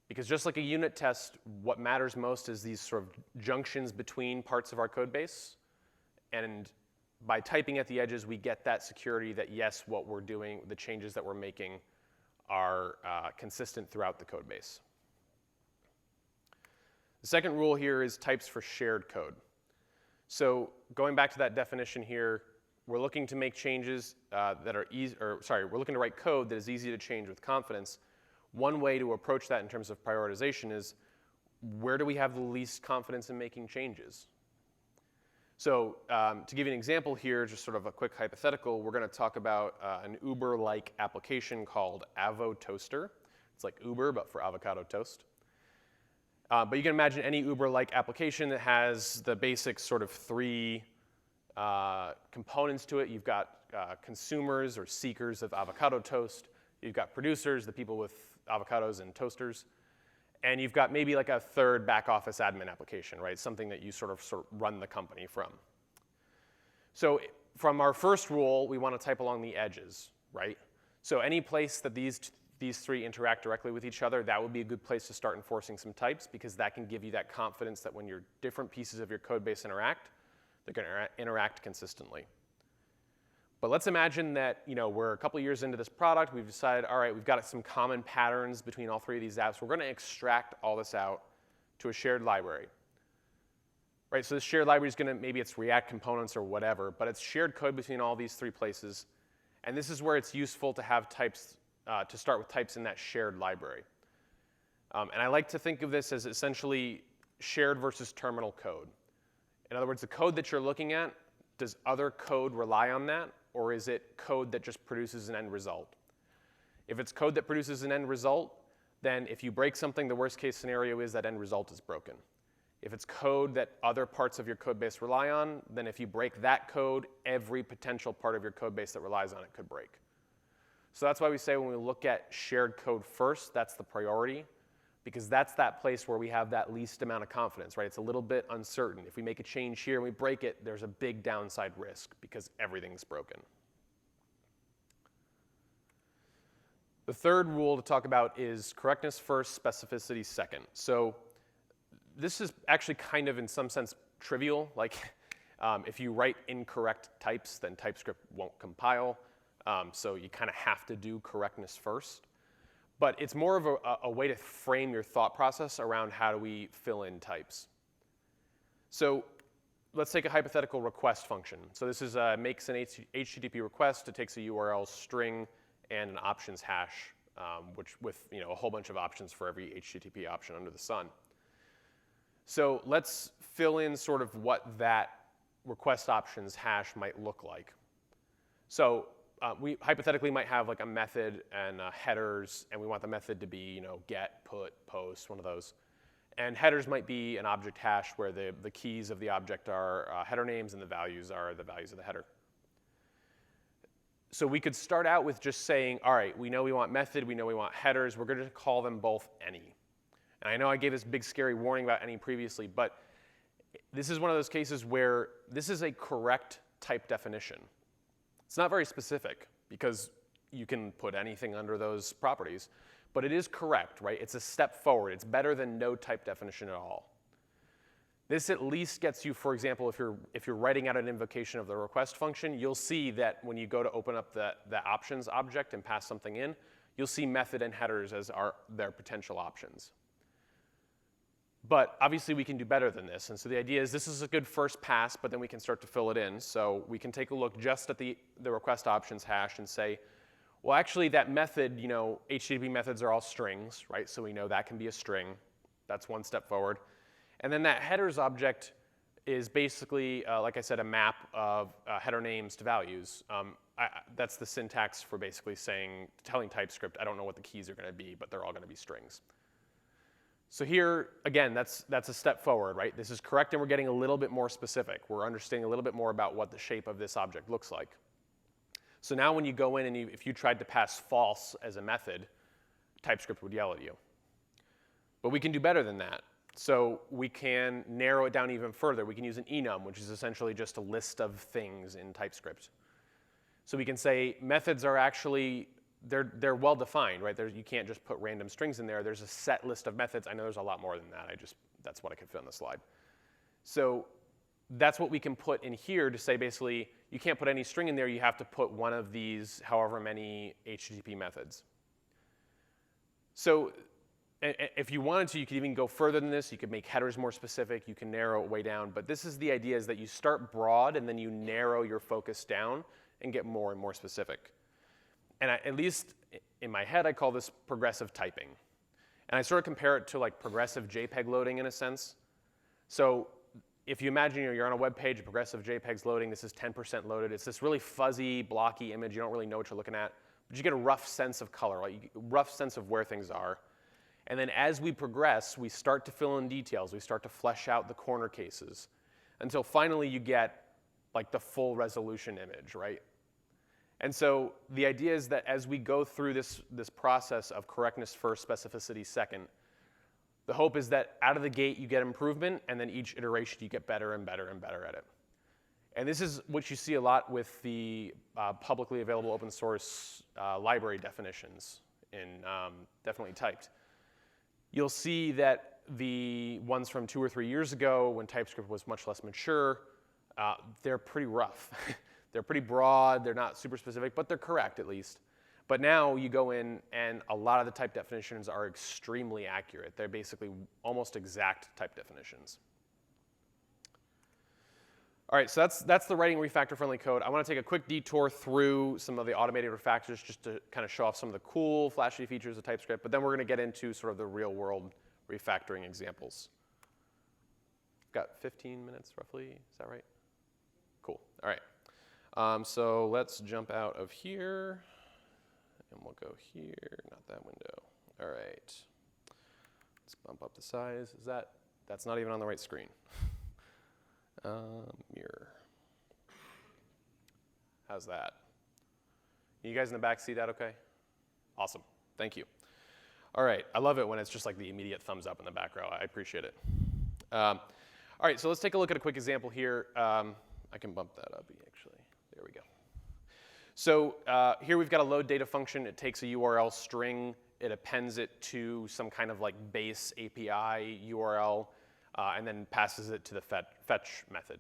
Because just like a unit test, what matters most is these sort of junctions between parts of our code base. And by typing at the edges, we get that security that, yes, what we're doing, the changes that we're making are consistent throughout the code base. The second rule here is types for shared code. So going back to that definition here, we're looking to make changes that are easy, we're looking to write code that is easy to change with confidence. One way to approach that in terms of prioritization is where do we have the least confidence in making changes? So to give you an example here, just sort of a quick hypothetical, we're going to talk about an Uber-like application called Avo Toaster. It's like Uber, but for avocado toast. But you can imagine any Uber-like application that has the basic sort of three components to it. You've got consumers or seekers of avocado toast. You've got producers, the people with avocados and toasters. And you've got maybe like a third back office admin application, right? Something that you sort of run the company from. So from our first rule, we want to type along the edges, right? So any place that these three interact directly with each other, that would be a good place to start enforcing some types, because that can give you that confidence that when your different pieces of your code base interact, they're going to interact consistently. But let's imagine that we're a couple years into this product. We've decided, all right, we've got some common patterns between all three of these apps. We're going to extract all this out to a shared library. Right, so this shared library is going to, maybe it's React components or whatever, but it's shared code between all these three places. And this is where it's useful to have types, to start with types in that shared library. And I like to think of this as essentially shared versus terminal code. In other words, the code that you're looking at, does other code rely on that? Or is it code that just produces an end result? If it's code that produces an end result, then if you break something, the worst case scenario is that end result is broken. If it's code that other parts of your code base rely on, then if you break that code, every potential part of your code base that relies on it could break. So that's why we say when we look at shared code first, that's the priority, because that's that place where we have that least amount of confidence, right? It's a little bit uncertain. If we make a change here and we break it, there's a big downside risk because everything's broken. The third rule to talk about is correctness first, specificity second. So this is actually kind of, in some sense, trivial. Like, if you write incorrect types, then TypeScript won't compile. So you kind of have to do correctness first. But it's more of a way to frame your thought process around how do we fill in types. So let's take a hypothetical request function. So this is makes an HTTP request. It takes a URL string and an options hash, which with a whole bunch of options for every HTTP option under the sun. So let's fill in sort of what that request options hash might look like. So we hypothetically might have like a method and headers, and we want the method to be get, put, post, one of those. And headers might be an object hash where the keys of the object are header names and the values are the values of the header. So we could start out with just saying, all right, we know we want method, we know we want headers, we're going to call them both any. And I know I gave this big scary warning about any previously, but this is one of those cases where this is a correct type definition. It's not very specific because you can put anything under those properties, but it is correct, right? It's a step forward. It's better than no type definition at all. This at least gets you, for example, if you're writing out an invocation of the request function, you'll see that when you go to open up the options object and pass something in, you'll see method and headers as their potential options. But obviously we can do better than this, and so the idea is this is a good first pass, but then we can start to fill it in. So we can take a look just at the request options hash and say, well, actually that method, HTTP methods are all strings, right? So we know that can be a string. That's one step forward. And then that headers object is basically, like I said, a map of header names to values. That's the syntax for basically telling TypeScript, I don't know what the keys are going to be, but they're all going to be strings. So here, again, that's a step forward, right? This is correct, and we're getting a little bit more specific. We're understanding a little bit more about what the shape of this object looks like. So now when you go in and if you tried to pass false as a method, TypeScript would yell at you. But we can do better than that. So we can narrow it down even further. We can use an enum, which is essentially just a list of things in TypeScript. So we can say methods are actually, they're well defined, right? You can't just put random strings in there. There's a set list of methods. I know there's a lot more than that. That's what I could fit on the slide. So that's what we can put in here to say basically, you can't put any string in there. You have to put one of these however many HTTP methods. So if you wanted to, you could even go further than this. You could make headers more specific. You can narrow it way down. But this is the idea, is that you start broad and then you narrow your focus down and get more and more specific. And at least in my head, I call this progressive typing. And I sort of compare it to like progressive JPEG loading in a sense. So if you imagine you're on a web page, progressive JPEG's loading, this is 10% loaded. It's this really fuzzy, blocky image. You don't really know what you're looking at. But you get a rough sense of color, like a rough sense of where things are. And then as we progress, we start to fill in details. We start to flesh out the corner cases until finally you get like the full resolution image, right? And so the idea is that as we go through this process of correctness first, specificity second, the hope is that out of the gate you get improvement, and then each iteration you get better and better and better at it. And this is what you see a lot with the publicly available open source library definitions in definitely typed. You'll see that the ones from 2 or 3 years ago when TypeScript was much less mature, they're pretty rough. They're pretty broad, they're not super specific, but they're correct at least. But now you go in and a lot of the type definitions are extremely accurate. They're basically almost exact type definitions. All right, so that's the writing refactor-friendly code. I want to take a quick detour through some of the automated refactors just to kind of show off some of the cool, flashy features of TypeScript, but then we're going to get into sort of the real-world refactoring examples. Got 15 minutes roughly, is that right? Cool, all right. So let's jump out of here, and we'll go here, not that window. All right, let's bump up the size. That's not even on the right screen. Mirror. How's that? You guys in the back see that okay? Awesome, thank you. All right, I love it when it's just like the immediate thumbs up in the back row. I appreciate it. All right, so let's take a look at a quick example here. I can bump that up actually. There we go. So here we've got a load data function. It takes a URL string, it appends it to some kind of like base API URL, and then passes it to the fetch method.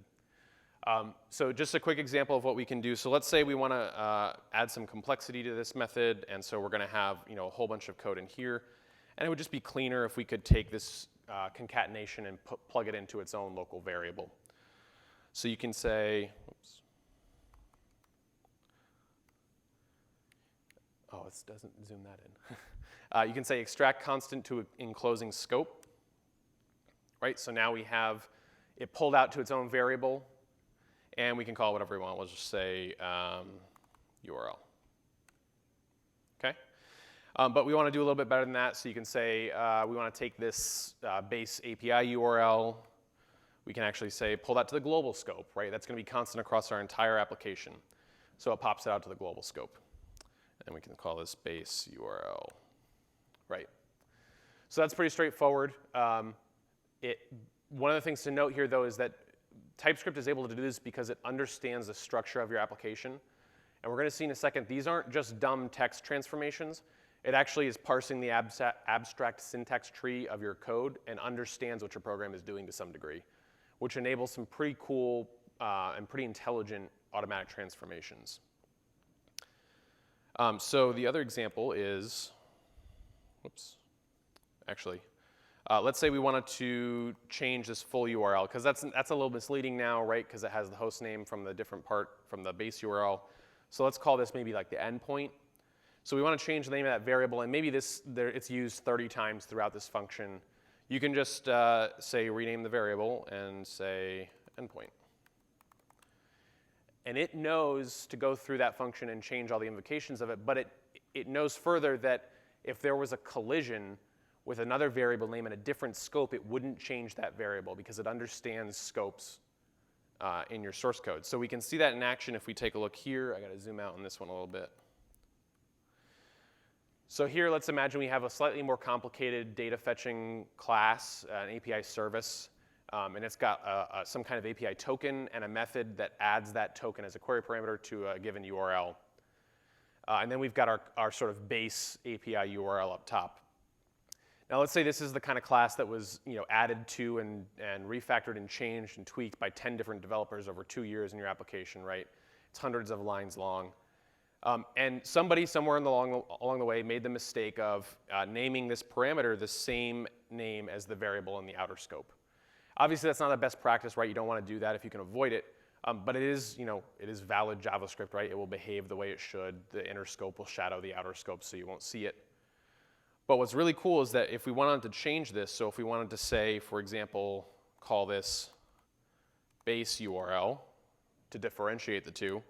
So just a quick example of what we can do. So let's say we want to add some complexity to this method, and so we're going to have a whole bunch of code in here. And it would just be cleaner if we could take this concatenation and plug it into its own local variable. So you can say, oops. Oh, it doesn't zoom that in. You can say extract constant to enclosing scope. Right, so now we have it pulled out to its own variable, and we can call it whatever we want. We'll just say URL. Okay, but we want to do a little bit better than that. So you can say we want to take this base API URL. We can actually say pull that to the global scope. Right, that's going to be constant across our entire application. So it pops it out to the global scope, and we can call this base URL. Right. So that's pretty straightforward. One of the things to note here, though, is that TypeScript is able to do this because it understands the structure of your application. And we're going to see in a second, these aren't just dumb text transformations. It actually is parsing the abstract syntax tree of your code and understands what your program is doing to some degree, which enables some pretty cool and pretty intelligent automatic transformations. So the other example is, whoops, actually, let's say we wanted to change this full URL, because that's a little misleading now, right? Because it has the host name from the different part from the base URL. So let's call this maybe like the endpoint. So we want to change the name of that variable, and maybe it's used 30 times throughout this function. You can just say rename the variable and say endpoint. And it knows to go through that function and change all the invocations of it, but it knows further that if there was a collision with another variable name in a different scope, it wouldn't change that variable because it understands scopes in your source code. So we can see that in action if we take a look here. I got to zoom out on this one a little bit. So here, let's imagine we have a slightly more complicated data fetching class, an API service, and it's got some kind of API token and a method that adds that token as a query parameter to a given URL. And then we've got our sort of base API URL up top. Now let's say this is the kind of class that was added to and refactored and changed and tweaked by 10 different developers over 2 years in your application, right? It's hundreds of lines long. And somebody somewhere along the way made the mistake of naming this parameter the same name as the variable in the outer scope. Obviously that's not the best practice, right? You don't want to do that if you can avoid it. But it is valid JavaScript, right? It will behave the way it should. The inner scope will shadow the outer scope so you won't see it. But what's really cool is that if we wanted to change this, so if we wanted to say, for example, call this base URL to differentiate the two,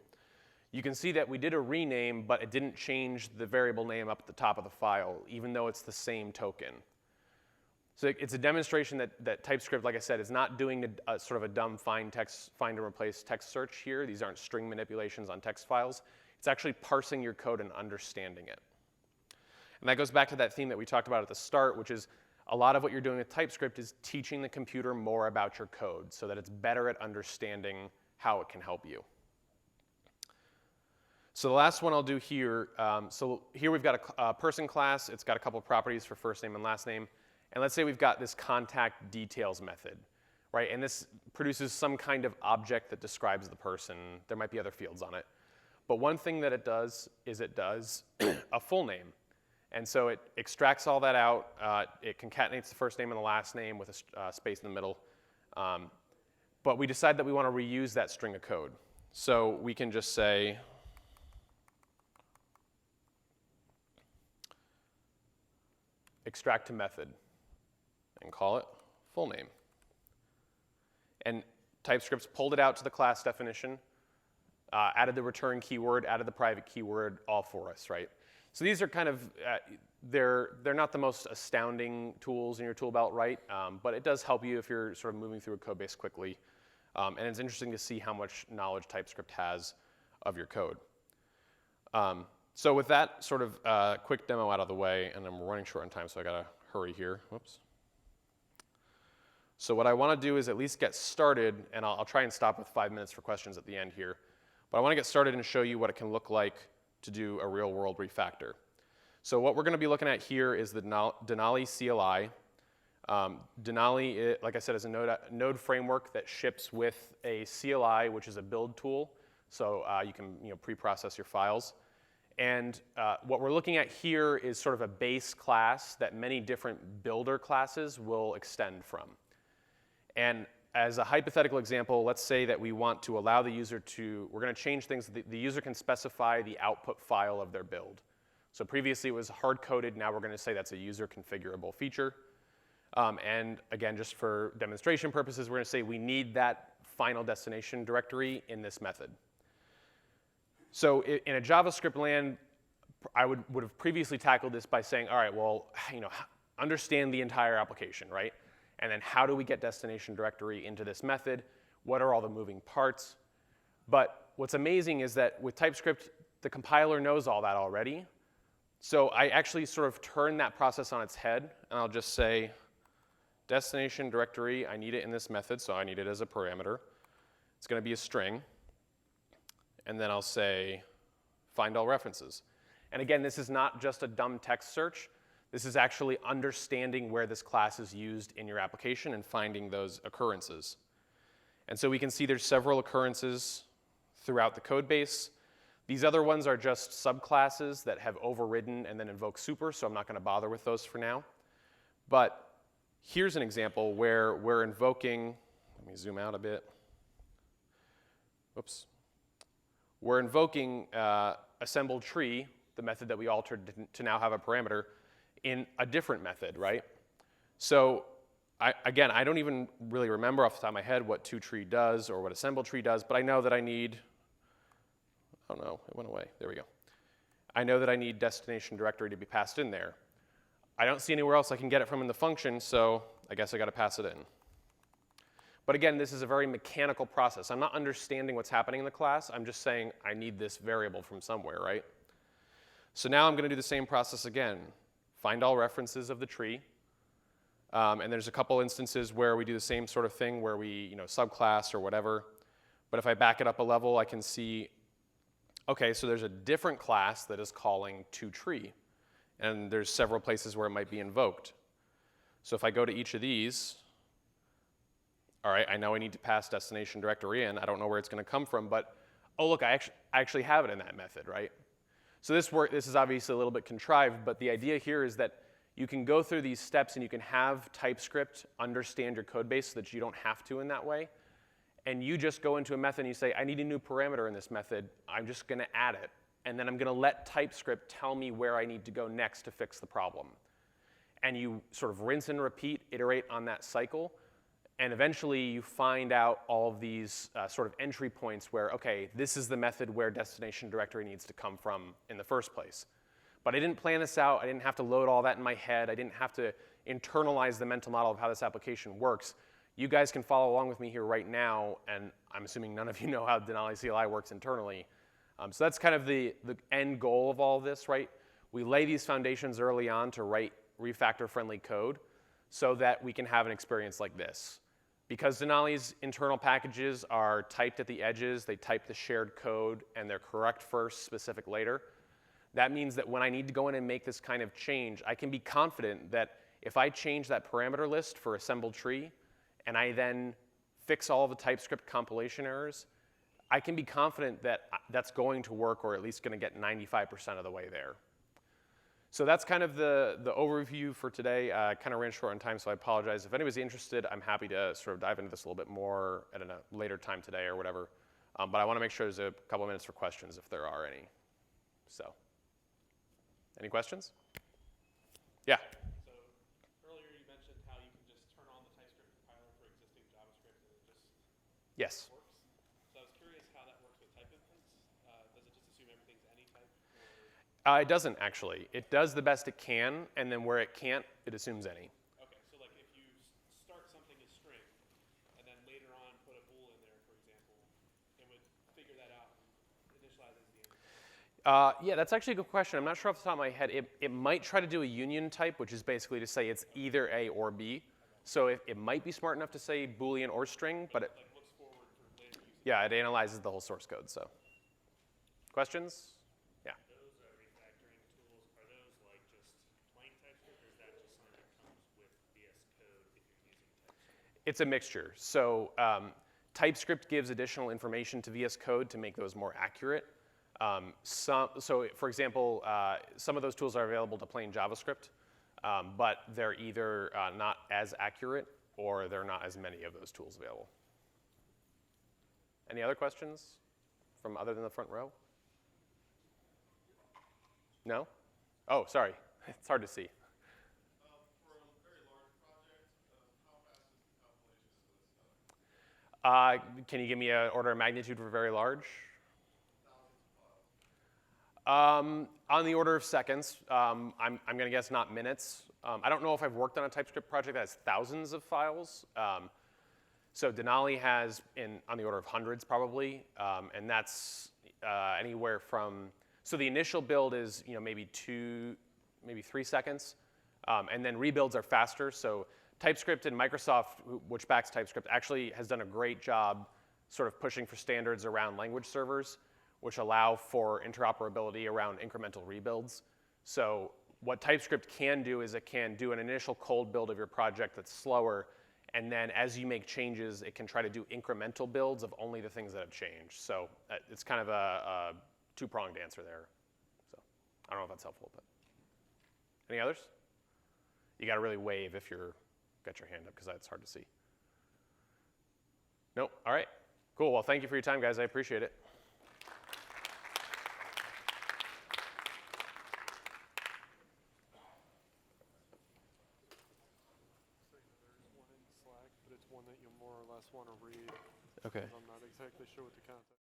you can see that we did a rename, but it didn't change the variable name up at the top of the file, even though it's the same token. So it's a demonstration that TypeScript, like I said, is not doing sort of a dumb find and replace text search here. These aren't string manipulations on text files. It's actually parsing your code and understanding it. And that goes back to that theme that we talked about at the start, which is a lot of what you're doing with TypeScript is teaching the computer more about your code so that it's better at understanding how it can help you. So the last one I'll do here, so here we've got a person class. It's got a couple of properties for first name and last name. And let's say we've got this contact details method, right? And this produces some kind of object that describes the person. There might be other fields on it. But one thing that it does is it does a full name. And so it extracts all that out. It concatenates the first name and the last name with a space in the middle. But we decide that we want to reuse that string of code. So we can just say, extract to method, and call it full name. And TypeScript's pulled it out to the class definition, added the return keyword, added the private keyword, all for us, right? So these are kind of, they're not the most astounding tools in your tool belt, right? But it does help you if you're sort of moving through a code base quickly. And it's interesting to see how much knowledge TypeScript has of your code. So with that sort of quick demo out of the way, and then we're running short on time, so I gotta hurry here. Whoops. So what I want to do is at least get started, and I'll try and stop with 5 minutes for questions at the end here. But I want to get started and show you what it can look like to do a real-world refactor. So what we're going to be looking at here is the Denali CLI. Denali, like I said, is a node framework that ships with a CLI, which is a build tool. So you can pre-process your files. And what we're looking at here is sort of a base class that many different builder classes will extend from. And as a hypothetical example, let's say that we want to allow the user to, we're going to change things. The user can specify the output file of their build. So previously it was hard-coded. Now we're going to say that's a user configurable feature. And again, just for demonstration purposes, we're going to say we need that final destination directory in this method. So in a JavaScript land, I would have previously tackled this by saying, all right, well, understand the entire application, right? And then how do we get destination directory into this method? What are all the moving parts? But what's amazing is that with TypeScript, the compiler knows all that already. So I actually sort of turn that process on its head, and I'll just say destination directory, I need it in this method, so I need it as a parameter. It's going to be a string. And then I'll say find all references. And again, this is not just a dumb text search. This is actually understanding where this class is used in your application and finding those occurrences. And so we can see there's several occurrences throughout the code base. These other ones are just subclasses that have overridden and then invoke super, so I'm not going to bother with those for now. But here's an example where we're invoking, let me zoom out a bit. Whoops. We're invoking assemble tree, the method that we altered to now have a parameter, in a different method, right? So again, I don't even really remember off the top of my head what toTree does or what assemble tree does, but I know that I need, oh no, it went away. There we go. I know that I need destination directory to be passed in there. I don't see anywhere else I can get it from in the function, so I guess I got to pass it in. But again, this is a very mechanical process. I'm not understanding what's happening in the class. I'm just saying I need this variable from somewhere, right? So now I'm going to do the same process again. Find all references of the tree. And there's a couple instances where we do the same sort of thing where we subclass or whatever. But if I back it up a level, I can see, OK, so there's a different class that is calling toTree. And there's several places where it might be invoked. So if I go to each of these, all right, I know I need to pass destination directory in. I don't know where it's going to come from, but oh, look, I actually have it in that method, right? So this is obviously a little bit contrived, but the idea here is that you can go through these steps and you can have TypeScript understand your code base so that you don't have to in that way. And you just go into a method and you say, I need a new parameter in this method. I'm just going to add it. And then I'm going to let TypeScript tell me where I need to go next to fix the problem. And you sort of rinse and repeat, iterate on that cycle. And eventually, you find out all of these sort of entry points where, OK, this is the method where destination directory needs to come from in the first place. But I didn't plan this out. I didn't have to load all that in my head. I didn't have to internalize the mental model of how this application works. You guys can follow along with me here right now. And I'm assuming none of you know how Denali CLI works internally. So that's kind of the end goal of all of this, right? We lay these foundations early on to write refactor-friendly code so that we can have an experience like this. Because Denali's internal packages are typed at the edges, they type the shared code, and they're correct first, specific later. That means that when I need to go in and make this kind of change, I can be confident that if I change that parameter list for assemble tree, and I then fix all of the TypeScript compilation errors, I can be confident that that's going to work, or at least going to get 95% of the way there. So that's kind of the overview for today. Kind of ran short on time, so I apologize. If anybody's interested, I'm happy to sort of dive into this a little bit more at a later time today or whatever. But I want to make sure there's a couple minutes for questions if there are any. So, any questions? Yeah. So earlier you mentioned how you can just turn on the TypeScript compiler for existing JavaScript and it just Yes. works. So I was curious how that works with type instance. Does it just assume everything's any type? It doesn't actually. It does the best it can, and then where it can't, it assumes any. Okay, so like if you start something as string and then later on put a bool in there, for example, it would figure that out and initialize it as the end. Yeah, that's actually a good question. I'm not sure off the top of my head. It might try to do a union type, which is basically to say it's either A or B. So it might be smart enough to say Boolean or string, but it like looks forward for later use. yeah, it analyzes the whole source code. So Questions? Yeah. Those refactoring tools, are those like just plain TypeScript, or is that just something that comes with VS Code if you're using TypeScript? It's a mixture. So TypeScript gives additional information to VS Code to make those more accurate. So for example, some of those tools are available to plain JavaScript, but they're either not as accurate or there are not as many of those tools available. Any other questions from other than the front row? No? Oh, sorry. It's hard to see. For a very large project, how fast is the compilation so it's Can you give me an order of magnitude for very large? thousands of files? On the order of seconds. I'm going to guess not minutes. I don't know if I've worked on a TypeScript project that has thousands of files. So Denali has on the order of hundreds probably, and that's anywhere from. So the initial build is maybe 3 seconds, and then rebuilds are faster. So TypeScript and Microsoft, which backs TypeScript, actually has done a great job sort of pushing for standards around language servers, which allow for interoperability around incremental rebuilds. So what TypeScript can do is it can do an initial cold build of your project that's slower, and then as you make changes, it can try to do incremental builds of only the things that have changed. So it's kind of a two-pronged answer there. So I don't know if that's helpful, but any others? You got to really wave if you're got your hand up because that's hard to see. Nope. All right. Cool. Well, thank you for your time, guys. I appreciate it. There's one in Slack, but it's one that you more or less want to read. Okay. I'm not exactly sure what the content